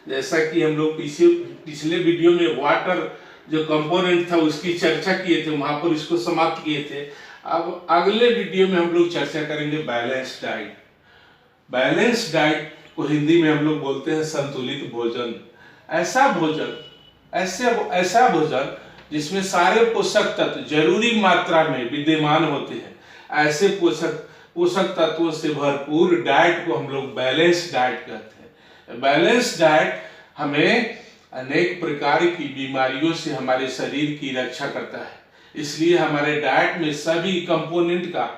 जैसा कि हम लोग पिछले वीडियो में वाटर जो कंपोनेंट था उसकी चर्चा किए थे, वहां पर इसको समाप्त किए थे। अब अगले वीडियो में हम लोग चर्चा करेंगे बैलेंस डाइट। बैलेंस डाइट को हिंदी में हम लोग बोलते हैं संतुलित भोजन। ऐसा भोजन ऐसा भोजन जिसमें सारे पोषक तत्व जरूरी मात्रा में विद्यमान होते हैं, ऐसे पोषक तत्वों से भरपूर डाइट को हम लोग बैलेंस डाइट कहते हैं। बैलेंस डाइट हमें अनेक प्रकार की बीमारियों से हमारे शरीर की रक्षा करता है, इसलिए हमारे डाइट में सभी कंपोनेंट का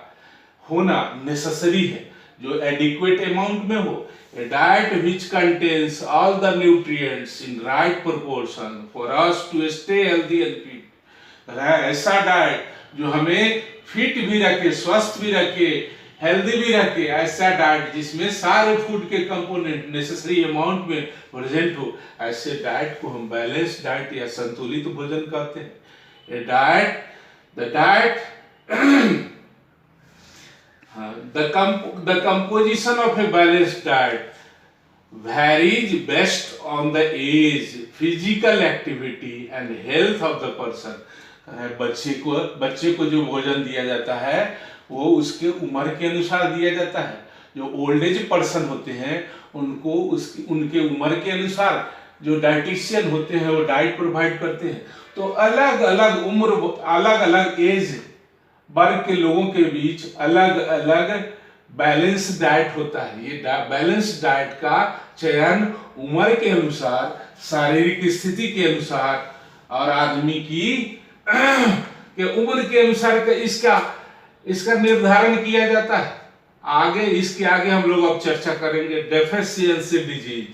होना नेसेसरी है जो एडिक्वेट अमाउंट में हो। A diet which contains all the nutrients in right proportion for us to stay healthy and fit. ऐसा डाइट जो हमें फिट भी रखे, स्वस्थ भी रखे, हेल्दी भी रखे, ऐसा डाइट जिसमें सारे फूड के कंपोनेंट नेसेसरी अमाउंट में प्रेजेंट हो, ऐसे डाइट को हम बैलेंस डाइट या संतुलित भोजन कहते हैं। The composition of a balanced diet varies based on the age, physical activity and health of the person. बच्चे को जो भोजन दिया जाता है वो उसके उम्र के अनुसार दिया जाता है। जो ओल्ड एज पर्सन होते हैं उनको उनके उम्र के अनुसार जो डाइटिशियन होते हैं वो डाइट प्रोवाइड करते हैं। तो अलग अलग उम्र, अलग अलग एज वर्ग के लोगों के बीच अलग अलग बैलेंस डाइट होता है। ये बैलेंस डाइट का चयन उम्र के अनुसार, शारीरिक स्थिति के अनुसार और आदमी की के उम्र के अनुसार इसका निर्धारण किया जाता है। इसके आगे हम लोग अब चर्चा करेंगे डेफिशिएंसी डिजीज।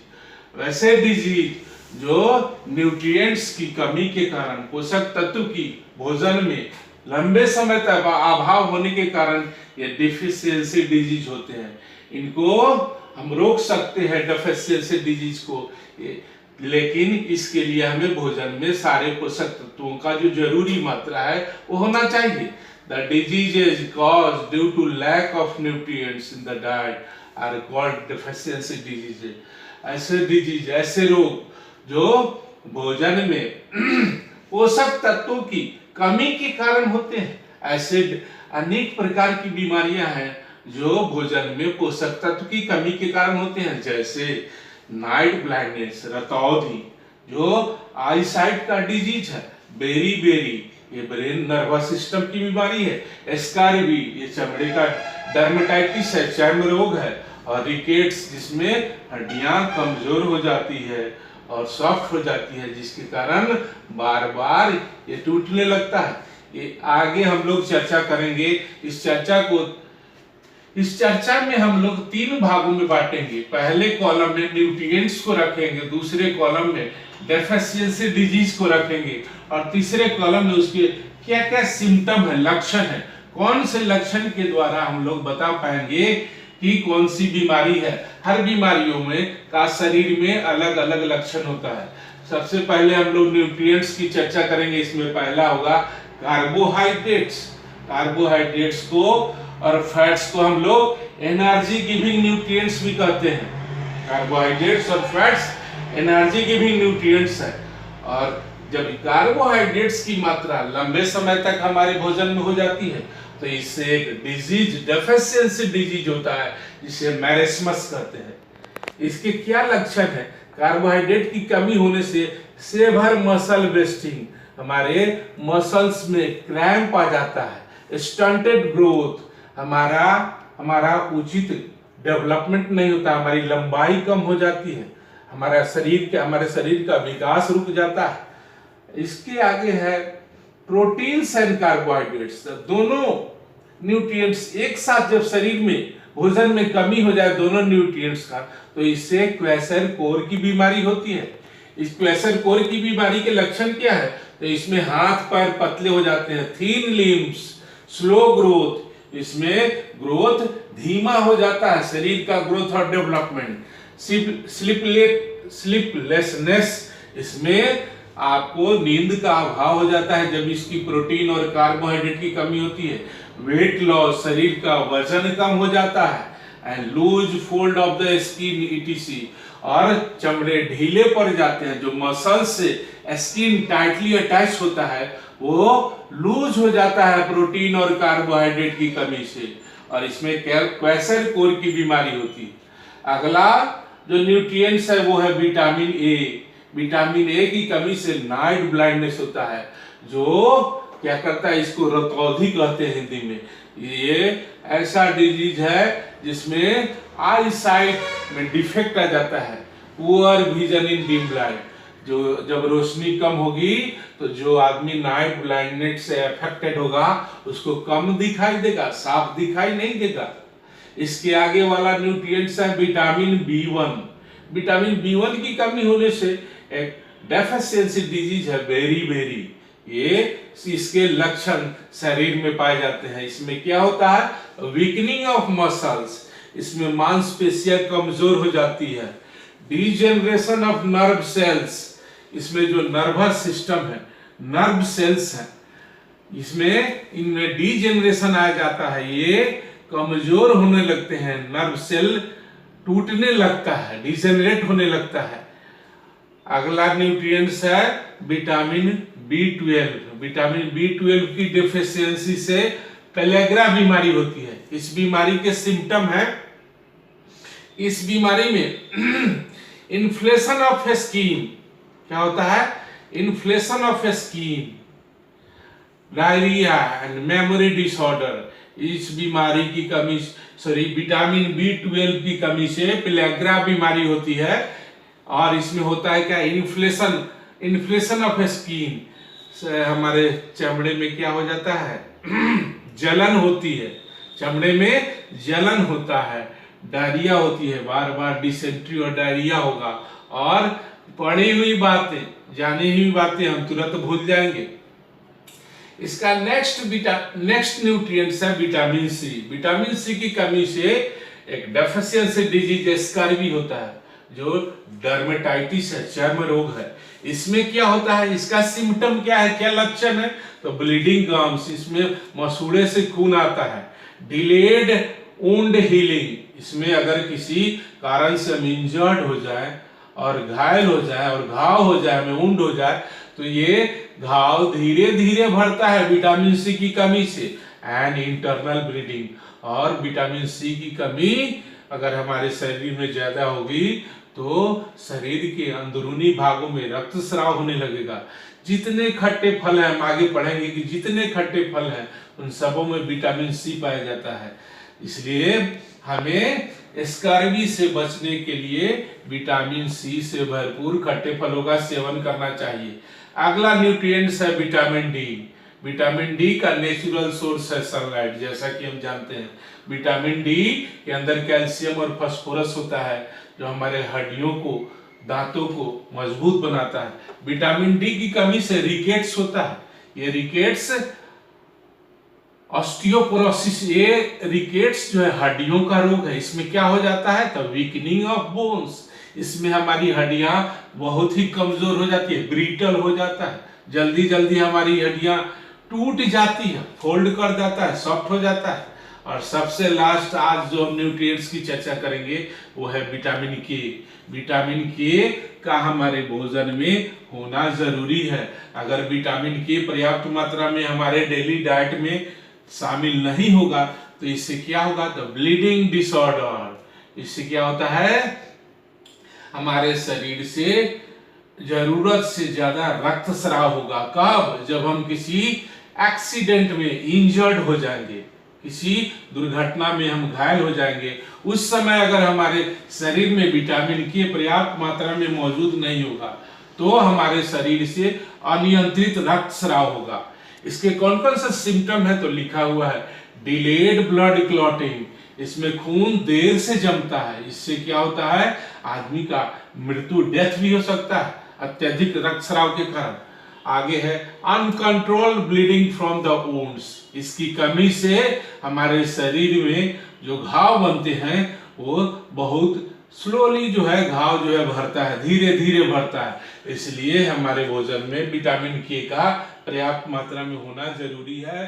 वैसे डिजीज जो न्यूट्रिएंट्स की कमी के कारण, पोषक तत्व की भोजन में लंबे समय तक अभाव होने के कारण ये डेफिशिएंसी डिजीज होते हैं। इनको हम रोक सकते हैं डेफिशिएंसी डिजीज को, लेकिन इसके लिए हमें भोजन में सारे पोषक तत्वों का जो जरूरी मात्रा है वो होना चाहिए। The diseases caused due to lack of nutrients in the diet are called deficiency diseases. ऐसे रोग जो भोजन में पोषक तत्वों की कमी के कारण होते हैं, ऐसे अनेक प्रकार की बीमारियां हैं जो भोजन में पोषक तत्व की कमी के कारण होते हैं, जैसे नाइट ब्लाइंडनेस, रतौंधी जो आई साइट का डिजीज है, बेरी ये ब्रेन नर्वस सिस्टम की बीमारी है, स्कारवी ये चमड़े का डर्मेटाइटिस है, चर्म रोग है, और रिकेट्स जिसमें हड्डियां कमजोर हो जाती है और सॉफ्ट हो जाती है, जिसके कारण बार बार ये टूटने लगता है। ये आगे हम लोग चर्चा करेंगे। इस चर्चा में हम लोग 3 भागों में बांटेंगे। पहले कॉलम में न्यूट्रिएंट्स को रखेंगे, दूसरे कॉलम में डेफिशिएंसी डिजीज को रखेंगे, और तीसरे कॉलम में उसके क्या क्या सिम्टम है, लक्षण है, कौन से लक्षण के द्वारा हम लोग बता पाएंगे कि कौन सी बीमारी है। हर बीमारियों में का शरीर में अलग अलग लक्षण होता है। सबसे पहले हम लोग न्यूट्रिएंट्स की चर्चा करेंगे। इसमें पहला होगा कार्बोहाइड्रेट्स को और फैट्स को हम लोग एनर्जी गिविंग न्यूट्रिएंट्स भी कहते हैं। कार्बोहाइड्रेट्स और फैट्स एनर्जी गिविंग न्यूट्रिएंट्स है, और जब कार्बोहाइड्रेट्स की मात्रा लंबे समय तक हमारे भोजन में हो जाती है तो इससे एक डिजीज डेफिशिएंसी डिजीज होता है, जिसे मैरेस्मस कहते हैं। इसके क्या लक्षण है? कार्बोहाइड्रेट की कमी होने से सेवर मसल वेस्टिंग, हमारे मसल्स में क्रैम्प आ जाता है, स्टंटेड ग्रोथ, हमारा उचित डेवलपमेंट नहीं होता, हमारी लंबाई कम हो जाती है, हमारे शरीर का विकास रुक जाता है। इसके आगे है प्रोटीन्स एंड कार्बोहाइड्रेट्स। दोनों न्यूट्रिएंट्स एक साथ जब शरीर में भोजन में कमी हो जाए दोनों न्यूट्रिएंट्स का, तो इससे क्वेसर-कोर की बीमारी होती है। इस क्वेसर-कोर की बीमारी के लक्षण क्या है? तो इसमें हाथ पैर पतले हो जाते हैं, थिन लिम्स, स्लो ग्रोथ, इसमें ग्रोथ धीमा हो जाता है, शरीर का ग्रोथ और डेवलपमेंट, स्लीपलेसनेस, इसमें आपको नींद का अभाव हो जाता है जब इसकी प्रोटीन और कार्बोहाइड्रेट की कमी होती है। वेट लॉस, शरीर का वजन कम हो जाता है। And loose fold of the skin etc, और चमड़े ढीले पड़ जाते हैं, जो मसल्स से स्किन टाइटली अटैच होता है वो लूज हो जाता है प्रोटीन और कार्बोहाइड्रेट की कमी से, और इसमें क्वेसरकोर की बीमारी होती है। अगला जो न्यूट्रिएंट्स है वो है विटामिन ए। विटामिन ए की कमी से नाइट ब्लाइंडनेस होता है, जो क्या करता है, इसको रतौंधी कहते हैं हिंदी में। ये ऐसा डिजीज है जिसमें आई साइट में डिफेक्ट आ जाता है, poor vision in dim light. जो जब रोशनी कम होगी तो जो आदमी नाइट ब्लाइंडनेस से अफेक्टेड होगा उसको कम दिखाई देगा, साफ दिखाई नहीं देगा। इसके आगे वाला न्यूट्रिएंट्स है विटामिन बी1। विटामिन बी1 की कमी होने से एक डेफिशिएंसी डिजीज है बेरी। ये इसके लक्षण शरीर में पाए जाते हैं। इसमें क्या होता है, वीकनिंग ऑफ मसल्स, इसमें मांसपेशियां कमजोर हो जाती है। डीजेनरेशन ऑफ नर्व सेल्स, इसमें जो नर्वस सिस्टम है, नर्व सेल्स हैं, इसमें इनमें डीजेनरेशन आ जाता है, ये कमजोर होने लगते हैं, नर्व सेल टूटने लगता है, डिजेनरेट होने लगता है। अगला न्यूट्रिएंट्स है विटामिन बी12। विटामिन बी12 की डिफिशियंसी से पेलेग्रा बीमारी होती है। इस बीमारी के सिम्टम है, इस बीमारी में इन्फ्लेशन ऑफ स्किन, क्या होता है, inflation of skin, diarrhoea and memory disorder. इस बीमारी की कमी, विटामिन बी12 की कमी से पेलेग्रा बीमारी होती है। और इसमें होता है क्या, इन्फ्लेशन ऑफ स्किन, हमारे चमड़े में क्या हो जाता है, जलन होती है, चमड़े में जलन होता है, डायरिया होती है, बार बार डिसेंट्री और डायरिया होगा, और पढ़ी हुई बातें, जानी हुई बातें हम तुरंत भूल जाएंगे। इसका नेक्स्ट न्यूट्रिएंट्स है विटामिन सी। विटामिन सी की कमी से एक डेफिशिएंसी डिजीज स्कर्वी होता है, जो डर्मेटाइटिस है, चर्म रोग है। इसमें क्या होता है, इसका सिम्टम क्या है, क्या लक्षण है, तो ब्लीडिंग गम्स, इसमें मसूड़े से खून आता है। डिलेड वुंड हीलिंग, इसमें अगर किसी कारण से हम इंजर्ड हो जाए और घायल हो जाए और घाव हो जाए, हमें वुंड हो जाए, तो ये घाव धीरे धीरे भरता है विटामिन सी की कमी से। एंड इंटरनल ब्लीडिंग, और विटामिन सी की कमी अगर हमारे शरीर में ज्यादा होगी तो शरीर के अंदरूनी भागों में रक्तस्राव होने लगेगा। जितने खट्टे फल हैं, हम आगे पढ़ेंगे कि जितने खट्टे फल हैं उन सबों में विटामिन सी पाया जाता है। इसलिए हमें स्कर्वी से बचने के लिए विटामिन सी से भरपूर खट्टे फलों का सेवन करना चाहिए। अगला न्यूट्रिएंट्स है विटामिन डी। विटामिन डी का नेचुरल सोर्स है सनलाइट, जैसा कि हम जानते हैं। विटामिन डी के अंदर कैल्शियम और फास्फोरस होता है, जो हमारे हड्डियों को, दांतों को मजबूत बनाता है। विटामिन डी की कमी से रिकेट्स होता है। ये रिकेट्स ऑस्टियोपोरोसिस, ये रिकेट्स जो है हड्डियों का रोग है। इसमें क्या हो जाता है, तो वीकनिंग ऑफ बोन्स, इसमें हमारी हड्डियां बहुत ही कमजोर हो जाती है, ब्रिटल हो जाता है, जल्दी जल्दी हमारी हड्डियां टूट जाती है, फोल्ड कर जाता है, सॉफ्ट हो जाता है। और सबसे लास्ट आज जो हम न्यूट्रिएंट्स की चर्चा करेंगे वो है विटामिन के। विटामिन के का हमारे भोजन में होना जरूरी है। अगर विटामिन के पर्याप्त मात्रा में हमारे डेली डाइट में शामिल नहीं होगा तो इससे क्या होगा, तो ब्लीडिंग डिसऑर्डर। इससे क्या होता है, हमारे शरीर से जरूरत से ज्यादा रक्तस्राव होगा। कब, जब हम किसी एक्सीडेंट में इंजर्ड हो जाएंगे, किसी दुर्घटना में हम घायल हो जाएंगे, उस समय अगर हमारे शरीर में विटामिन के पर्याप्त मात्रा में मौजूद नहीं होगा तो हमारे शरीर से अनियंत्रित रक्तस्राव होगा। इसके कौन कौन से सिम्टम है, तो लिखा हुआ है डिलेड ब्लड क्लॉटिंग, इसमें खून देर से जमता है। इससे क्या होता है, आदमी का मृत्यु, डेथ भी हो सकता है अत्यधिक रक्तस्राव के कारण। आगे है uncontrolled bleeding from the wounds, इसकी कमी से हमारे शरीर में जो घाव बनते हैं वो बहुत स्लोली जो है घाव जो है भरता है, धीरे धीरे भरता है। इसलिए हमारे भोजन में विटामिन के का पर्याप्त मात्रा में होना जरूरी है।